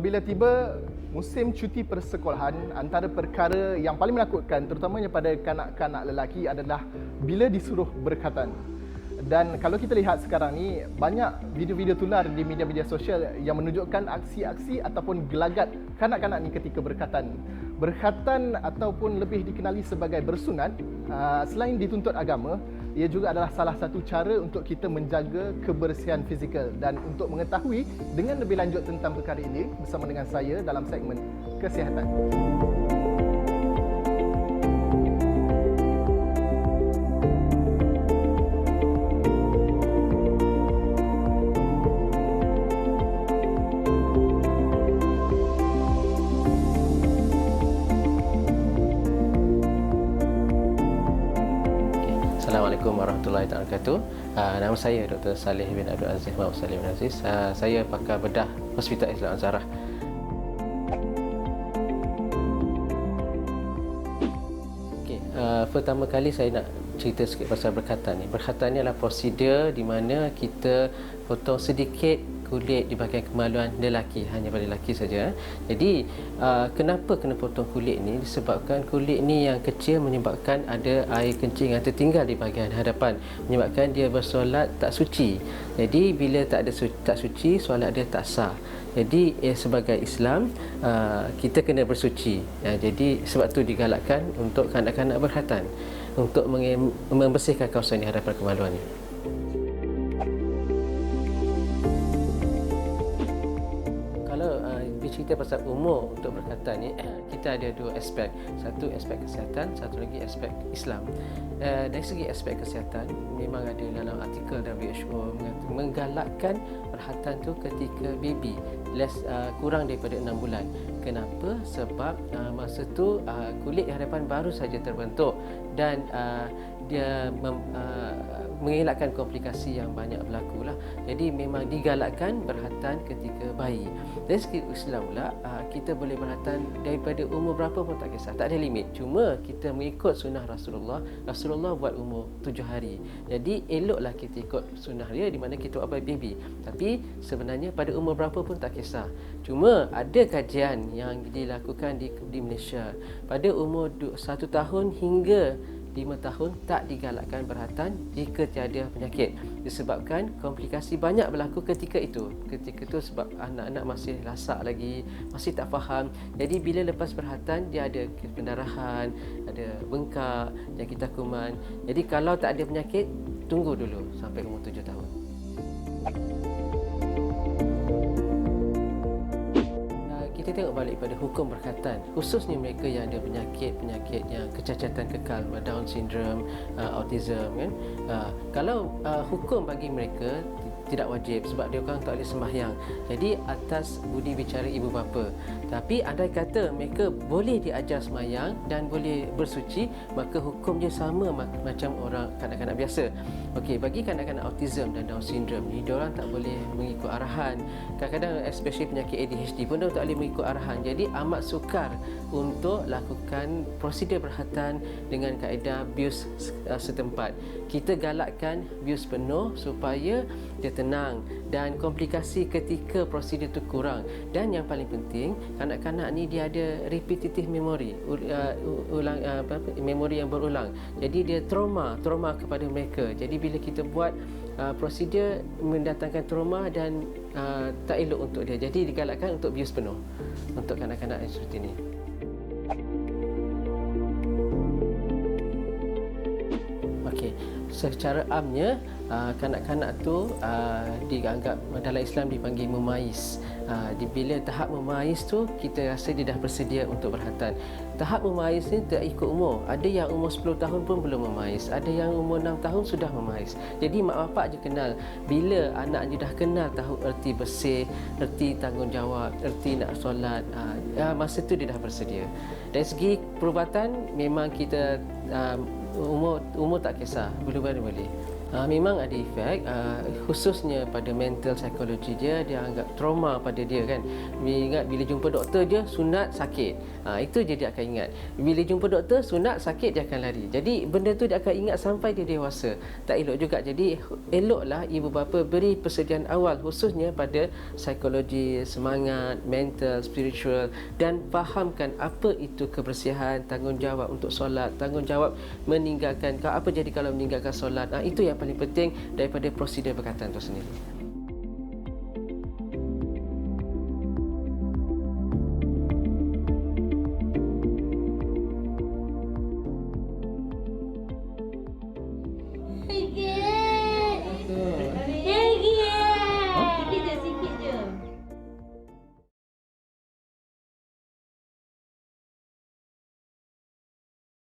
Apabila tiba musim cuti persekolahan, antara perkara yang paling menakutkan terutamanya pada kanak-kanak lelaki adalah bila disuruh berkhatan. Dan kalau kita lihat sekarang ni, banyak video-video tular di media-media sosial yang menunjukkan aksi-aksi ataupun gelagat kanak-kanak ni ketika berkhatan. Berkhatan ataupun lebih dikenali sebagai bersunat, selain dituntut agama, ia juga adalah salah satu cara untuk kita menjaga kebersihan fizikal. Dan untuk mengetahui dengan lebih lanjut tentang perkara ini, bersama dengan saya dalam segmen Kesihatan. Assalamualaikum warahmatullahi wabarakatuh. Nama saya Dr. Saleh bin Abdul Aziz Muhammad Saleh bin Aziz. Saya pakar bedah Hospital Islam Al-Azhar. Pertama kali saya nak cerita sikit pasal berkhatan ni. Berkhatan ni adalah prosedur di mana kita potong sedikit kulit di bahagian kemaluan lelaki, hanya pada lelaki saja. Jadi kenapa kena potong kulit ni? Disebabkan kulit ni yang kecil menyebabkan ada air kencing yang tertinggal di bahagian hadapan, menyebabkan dia bersolat tak suci. Jadi bila tak suci, solat dia tak sah. Jadi sebagai Islam kita kena bersuci. Jadi sebab tu digalakkan untuk kanak-kanak berkhatan untuk membersihkan kawasan di hadapan kemaluan ni. Cerita pasal umur untuk berkhatan ni, kita ada dua aspek. Satu aspek kesihatan, satu lagi aspek Islam. Dari segi aspek kesihatan, memang ada dalam artikel WHO menggalakkan berkhatan tu ketika baby kurang daripada 6 bulan. Kenapa? Sebab masa tu kulit di hadapan baru saja terbentuk dan dia mengelakkan komplikasi yang banyak berlaku lah. Jadi memang digalakkan berkhatan ketika bayi. Dari segi Islam pula, kita boleh berkhatan daripada umur berapa pun tak kisah, tak ada limit. Cuma kita mengikut sunnah Rasulullah. Rasulullah buat umur 7 hari. Jadi eloklah kita ikut sunnah dia di mana kita buat baby. Tapi sebenarnya pada umur berapa pun tak kisah. Cuma ada kajian yang dilakukan di Malaysia. Pada umur 1 tahun hingga 5 tahun tak digalakkan berkhatan jika tiada penyakit, disebabkan komplikasi banyak berlaku ketika itu sebab anak-anak masih lasak lagi, masih tak faham. Jadi bila lepas berkhatan dia ada pendarahan, ada bengkak, jangkitan kuman. Jadi kalau tak ada penyakit, tunggu dulu sampai umur 7 tahun. Kita tengok balik pada hukum berkhatan, khususnya mereka yang ada penyakit yang kecacatan kekal, Down syndrome, autism kan. Kalau hukum bagi mereka tidak wajib sebab dia orang tak boleh sembahyang. Jadi atas budi bicara ibu bapa. Tapi andai kata mereka boleh diajar sembahyang dan boleh bersuci, maka hukumnya sama macam orang kanak-kanak biasa. Okey, bagi kanak-kanak autism dan Down syndrome ni, dia orang tak boleh mengikut arahan. Kadang-kadang especially penyakit ADHD pun dia tak boleh mengikut arahan. Jadi amat sukar untuk lakukan prosedur berkhatan dengan kaedah bius setempat. Kita galakkan bius penuh supaya dia tenang dan komplikasi ketika prosedur itu kurang. Dan yang paling penting, kanak-kanak ni dia ada repetitive memory, memori yang berulang. Jadi dia trauma kepada mereka. Jadi bila kita buat prosedur mendatangkan trauma dan tak elok untuk dia. Jadi digalakkan untuk bius penuh untuk kanak-kanak yang seperti ini. Okey, secara amnya kanak-kanak tu dianggap dalam Islam dipanggil memais. Bila tahap memais tu kita rasa dia dah bersedia untuk berkhatan. Tahap memais ni tak ikut umur. Ada yang umur 10 tahun pun belum memais, ada yang umur 6 tahun sudah memais. Jadi mak bapak je kenal. Bila anak dia dah kenal tahu erti bersih, erti tanggungjawab, erti nak solat, masa tu dia dah bersedia. Dari segi perubatan memang kita umur tak kisah, boleh. Memang ada efek, khususnya pada mental psikologi dia anggap trauma pada dia kan. Dia ingat bila jumpa doktor je sunat sakit, itu je dia akan ingat. Bila jumpa doktor sunat sakit dia akan lari. Jadi benda tu dia akan ingat sampai dia dewasa. Tak elok juga. Jadi eloklah ibu bapa beri persediaan awal khususnya pada psikologi, semangat, mental, spiritual, dan fahamkan apa itu kebersihan, tanggungjawab untuk solat, tanggungjawab meninggalkan apa jadi kalau meninggalkan solat. Itu yang paling penting daripada prosedur berkatan itu sendiri.